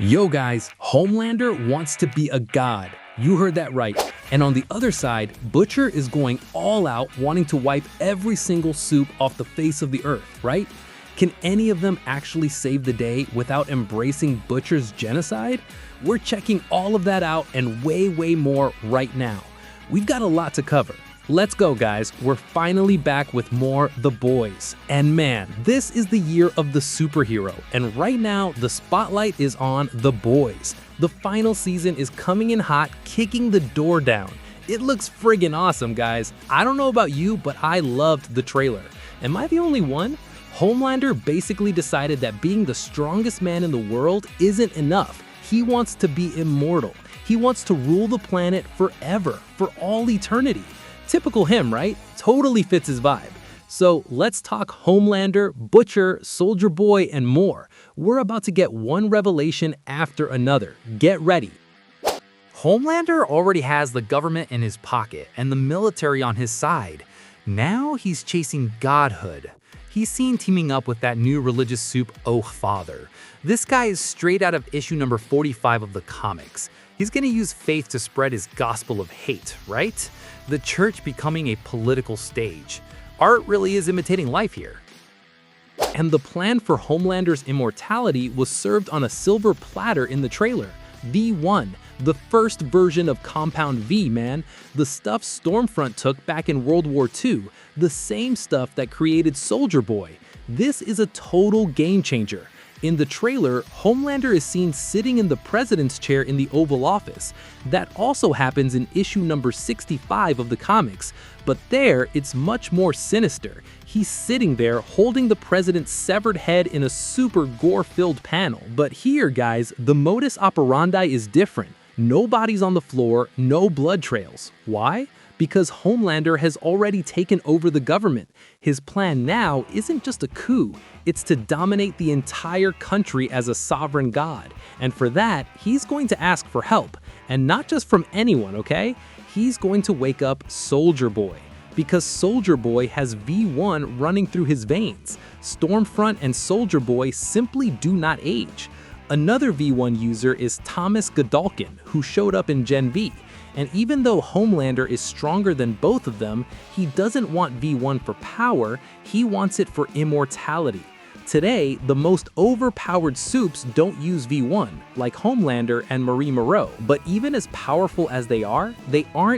Yo guys, Homelander wants to be a god. You heard that right. And on the other side, Butcher is going all out wanting to wipe every single Supe off the face of the earth, right? Can any of them actually save the day without embracing Butcher's genocide? We're checking all of that out and way more right now. We've got a lot to cover. Let's go, guys. We're finally back with more The Boys. And man, this is the year of the superhero. And right now, the spotlight is on The Boys. The final season is coming in hot, kicking the door down. It looks friggin' awesome, guys. I don't know about you, but I loved the trailer. Am I the only one? Homelander basically decided that being the strongest man in the world isn't enough. He wants to be immortal. He wants to rule the planet forever, for all eternity. Typical him, right? Totally fits his vibe. So let's talk Homelander, Butcher, Soldier Boy, and more. We're about to get one revelation after another. Get ready. Homelander already has the government in his pocket and the military on his side. Now he's chasing Godhood. He's seen teaming up with that new religious Supe, Oh Father. This guy is straight out of issue number 45 of the comics. He's gonna use faith to spread his gospel of hate, right? The church becoming a political stage. Art really is imitating life here. And the plan for Homelander's immortality was served on a silver platter in the trailer. V1, the first version of Compound V, man. The stuff Stormfront took back in World War II. The same stuff that created Soldier Boy. This is a total game changer. In the trailer, Homelander is seen sitting in the president's chair in the Oval Office. That also happens in issue number 65 of the comics, but there it's much more sinister. He's sitting there holding the president's severed head in a super gore-filled panel. But here, guys, the modus operandi is different. No bodies on the floor, no blood trails. Why? Because Homelander has already taken over the government. His plan now isn't just a coup, it's to dominate the entire country as a sovereign god. And for that, he's going to ask for help. And not just from anyone, okay? He's going to wake up Soldier Boy. Because Soldier Boy has V1 running through his veins. Stormfront and Soldier Boy simply do not age. Another V1 user is Thomas Godhood, who showed up in Gen V. And even though Homelander is stronger than both of them, he doesn't want V1 for power, he wants it for immortality. Today, the most overpowered Supes don't use V1, like Homelander and Marie Moreau. But even as powerful as they aren't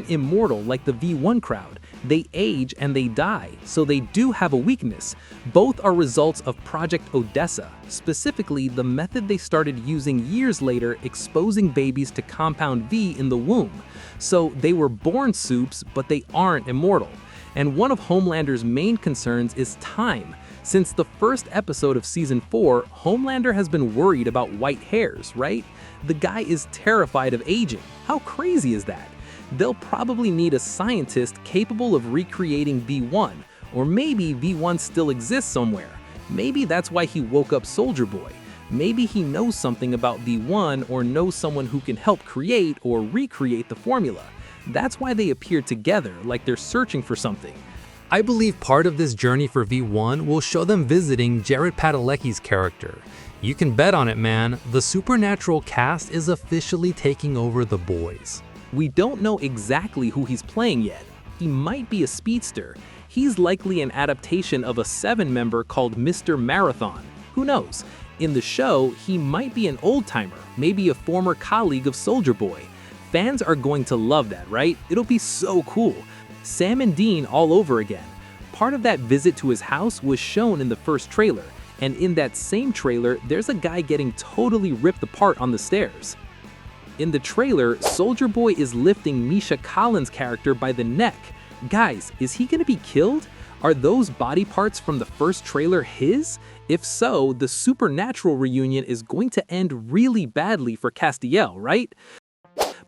immortal like the V1 crowd. They age and they die, so they do have a weakness. Both are results of Project Odessa, specifically the method they started using years later, exposing babies to Compound V in the womb. So they were born Supes, but they aren't immortal. And one of Homelander's main concerns is time. Since the first episode of Season 4, Homelander has been worried about white hairs, right? The guy is terrified of aging. How crazy is that? They'll probably need a scientist capable of recreating V1, or maybe V1 still exists somewhere. Maybe that's why he woke up Soldier Boy. Maybe he knows something about V1 or knows someone who can help create or recreate the formula. That's why they appear together, like they're searching for something. I believe part of this journey for V1 will show them visiting Jared Padalecki's character. You can bet on it, man. The supernatural cast is officially taking over The Boys. We don't know exactly who he's playing yet. He might be a speedster. He's likely an adaptation of a 7-member called Mr. Marathon. Who knows? In the show, he might be an old-timer, maybe a former colleague of Soldier Boy. Fans are going to love that, right? It'll be so cool. Sam and Dean all over again. Part of that visit to his house was shown in the first trailer, and in that same trailer, there's a guy getting totally ripped apart on the stairs. In the trailer, Soldier Boy is lifting Misha Collins' character by the neck. Guys, is he gonna be killed? Are those body parts from the first trailer his? If so, the supernatural reunion is going to end really badly for Castiel, right?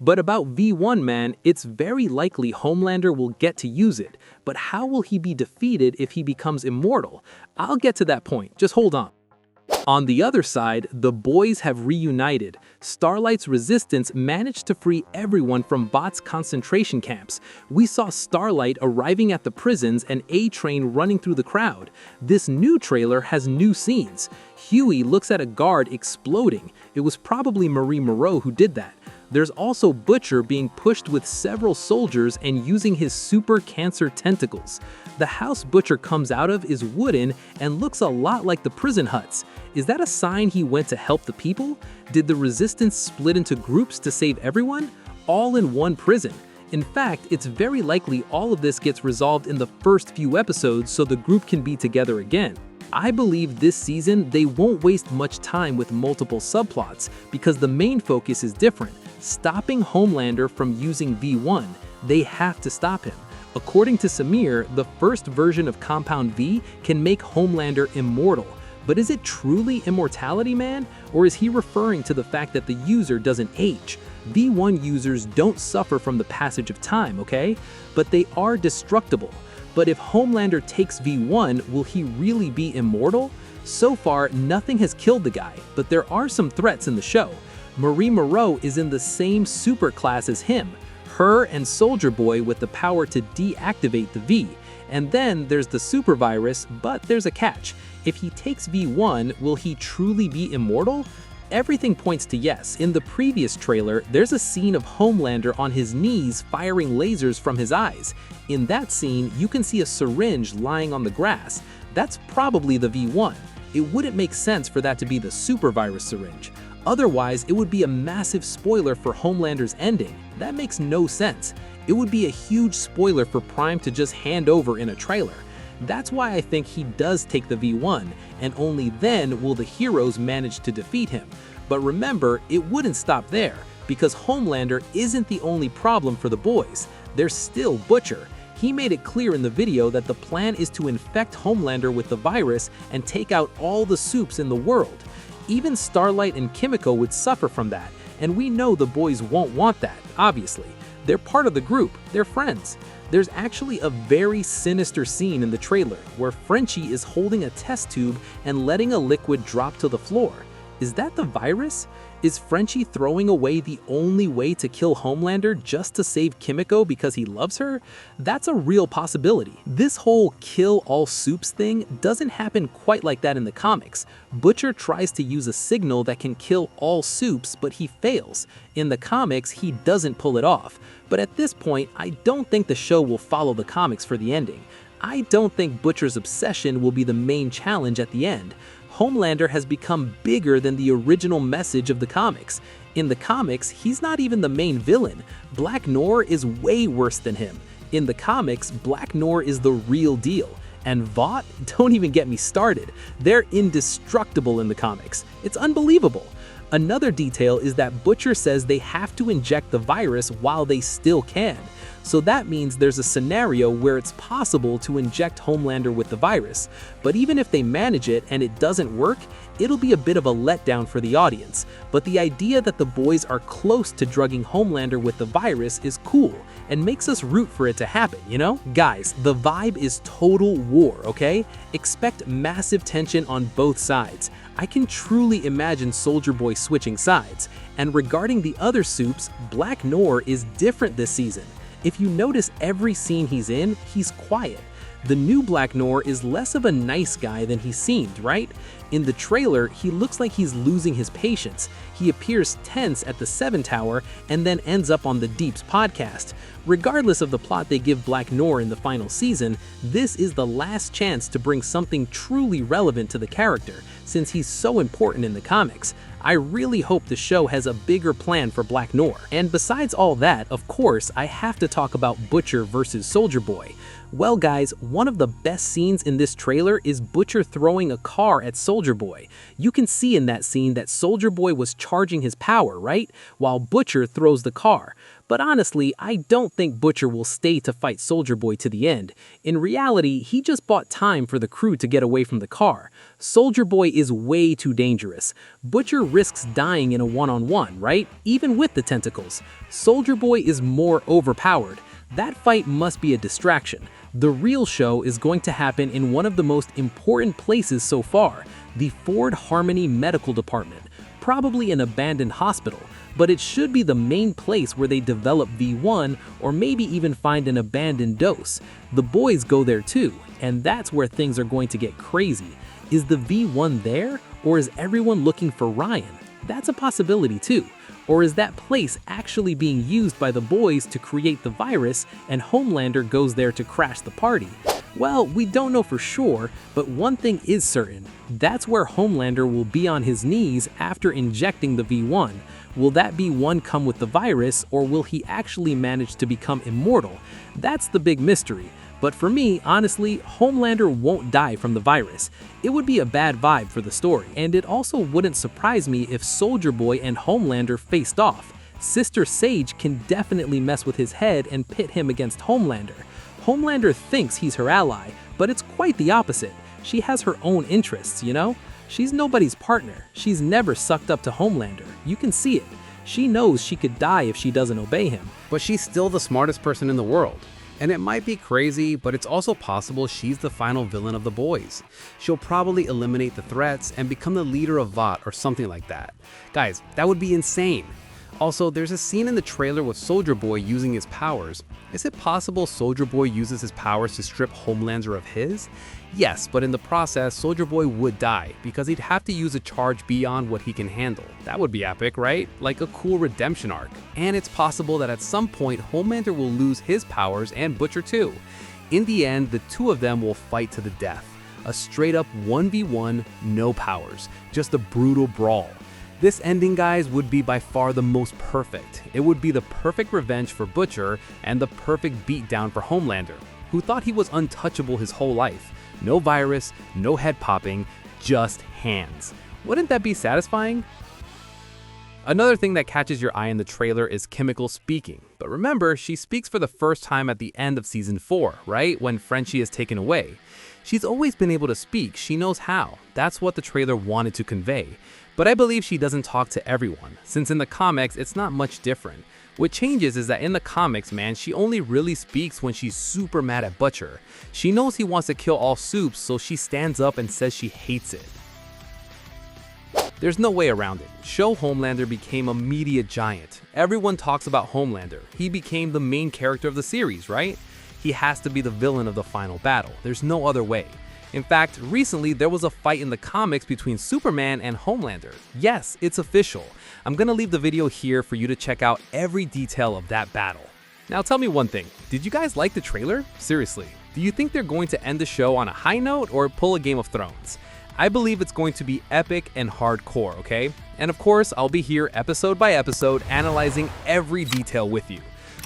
But about V1, man, it's very likely Homelander will get to use it. But how will he be defeated if he becomes immortal? I'll get to that point, just hold on. On the other side, the boys have reunited. Starlight's resistance managed to free everyone from Bot's concentration camps. We saw Starlight arriving at the prisons and A-Train running through the crowd. This new trailer has new scenes. Huey looks at a guard exploding. It was probably Marie Moreau who did that. There's also Butcher being pushed with several soldiers and using his super cancer tentacles. The house Butcher comes out of is wooden and looks a lot like the prison huts. Is that a sign he went to help the people? Did the resistance split into groups to save everyone? All in one prison. In fact, it's very likely all of this gets resolved in the first few episodes so the group can be together again. I believe this season they won't waste much time with multiple subplots because the main focus is different. Stopping Homelander from using V1. They have to stop him. According to Samir, the first version of Compound V can make Homelander immortal. But is it truly immortality, man? Or is he referring to the fact that the user doesn't age? V1 users don't suffer from the passage of time, okay? But they are destructible. But if Homelander takes V1, will he really be immortal? So far, nothing has killed the guy, but there are some threats in the show. Marie Moreau is in the same super class as him. Her and Soldier Boy with the power to deactivate the V. And then there's the Supe-virus, but there's a catch. If he takes V1, will he truly be immortal? Everything points to yes. In the previous trailer, there's a scene of Homelander on his knees firing lasers from his eyes. In that scene, you can see a syringe lying on the grass. That's probably the V1. It wouldn't make sense for that to be the Supe-virus syringe. Otherwise, it would be a massive spoiler for Homelander's ending. That makes no sense. It would be a huge spoiler for Prime to just hand over in a trailer. That's why I think he does take the V1, and only then will the heroes manage to defeat him. But remember, it wouldn't stop there, because Homelander isn't the only problem for the boys. There's still Butcher. He made it clear in the video that the plan is to infect Homelander with the virus and take out all the Supes in the world. Even Starlight and Kimiko would suffer from that, and we know the boys won't want that, obviously. They're part of the group, they're friends. There's actually a very sinister scene in the trailer where Frenchie is holding a test tube and letting a liquid drop to the floor. Is that the virus? Is Frenchie throwing away the only way to kill Homelander just to save Kimiko because he loves her? That's a real possibility. This whole kill all Supes thing doesn't happen quite like that in the comics. Butcher tries to use a signal that can kill all Supes, but he fails. In the comics, he doesn't pull it off. But at this point, I don't think the show will follow the comics for the ending. I don't think Butcher's obsession will be the main challenge at the end. Homelander has become bigger than the original message of the comics. In the comics, he's not even the main villain. Black Noir is way worse than him. In the comics, Black Noir is the real deal. And Vought, don't even get me started. They're indestructible in the comics. It's unbelievable. Another detail is that Butcher says they have to inject the virus while they still can. So that means there's a scenario where it's possible to inject Homelander with the virus. But even if they manage it and it doesn't work, it'll be a bit of a letdown for the audience. But the idea that the boys are close to drugging Homelander with the virus is cool and makes us root for it to happen, you know? Guys, the vibe is total war, okay? Expect massive tension on both sides. I can truly imagine Soldier Boy switching sides. And regarding the other Supes, Black Noir is different this season. If you notice every scene he's in, he's quiet. The new Black Noir is less of a nice guy than he seemed, right? In the trailer, he looks like he's losing his patience. He appears tense at the 7 Tower and then ends up on the Deep's podcast. Regardless of the plot they give Black Noir in the final season, this is the last chance to bring something truly relevant to the character, since he's so important in the comics. I really hope the show has a bigger plan for Black Noir. And besides all that, of course, I have to talk about Butcher versus Soldier Boy. Well guys, one of the best scenes in this trailer is Butcher throwing a car at Soldier Boy. You can see in that scene that Soldier Boy was charging his power, right? While Butcher throws the car. But honestly, I don't think Butcher will stay to fight Soldier Boy to the end. In reality, he just bought time for the crew to get away from the car. Soldier Boy is way too dangerous. Butcher risks dying in a one-on-one, right? Even with the tentacles. Soldier Boy is more overpowered. That fight must be a distraction. The real show is going to happen in one of the most important places so far, the Ford Harmony Medical Department, probably an abandoned hospital, but it should be the main place where they develop V1 or maybe even find an abandoned dose. The boys go there too, and that's where things are going to get crazy. Is the V1 there, or is everyone looking for Ryan? That's a possibility too. Or is that place actually being used by the boys to create the virus and Homelander goes there to crash the party? Well, we don't know for sure, but one thing is certain. That's where Homelander will be on his knees after injecting the V1. Will that V1 come with the virus, or will he actually manage to become immortal? That's the big mystery. But for me, honestly, Homelander won't die from the virus. It would be a bad vibe for the story, and it also wouldn't surprise me if Soldier Boy and Homelander faced off. Sister Sage can definitely mess with his head and pit him against Homelander. Homelander thinks he's her ally, but it's quite the opposite. She has her own interests, you know? She's nobody's partner. She's never sucked up to Homelander. You can see it. She knows she could die if she doesn't obey him. But she's still the smartest person in the world. And it might be crazy, but it's also possible she's the final villain of the boys. She'll probably eliminate the threats and become the leader of Vought or something like that. Guys, that would be insane. Also, there's a scene in the trailer with Soldier Boy using his powers. Is it possible Soldier Boy uses his powers to strip Homelander of his? Yes, but in the process, Soldier Boy would die because he'd have to use a charge beyond what he can handle. That would be epic, right? Like a cool redemption arc. And it's possible that at some point, Homelander will lose his powers and Butcher too. In the end, the two of them will fight to the death. A straight up 1v1, no powers, just a brutal brawl. This ending, guys, would be by far the most perfect. It would be the perfect revenge for Butcher and the perfect beatdown for Homelander, who thought he was untouchable his whole life. No virus, no head popping, just hands. Wouldn't that be satisfying? Another thing that catches your eye in the trailer is Chemical speaking. But remember, she speaks for the first time at the end of season 4, right? When Frenchie is taken away. She's always been able to speak, she knows how. That's what the trailer wanted to convey. But I believe she doesn't talk to everyone, since in the comics it's not much different. What changes is that in the comics, man, she only really speaks when she's super mad at Butcher. She knows he wants to kill all Supes, so she stands up and says she hates it. There's no way around it. Show Homelander became a media giant. Everyone talks about Homelander. He became the main character of the series, right? He has to be the villain of the final battle. There's no other way. In fact, recently there was a fight in the comics between Superman and Homelander. Yes, it's official. I'm gonna leave the video here for you to check out every detail of that battle. Now tell me one thing, did you guys like the trailer? Seriously, do you think they're going to end the show on a high note or pull a Game of Thrones? I believe it's going to be epic and hardcore, okay? And of course, I'll be here episode by episode analyzing every detail with you.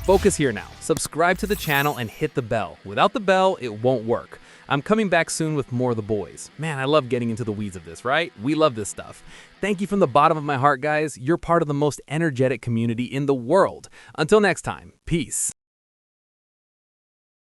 Focus here now, subscribe to the channel and hit the bell. Without the bell, it won't work. I'm coming back soon with more of the boys. Man, I love getting into the weeds of this, right? We love this stuff. Thank you from the bottom of my heart, guys. You're part of the most energetic community in the world. Until next time, peace.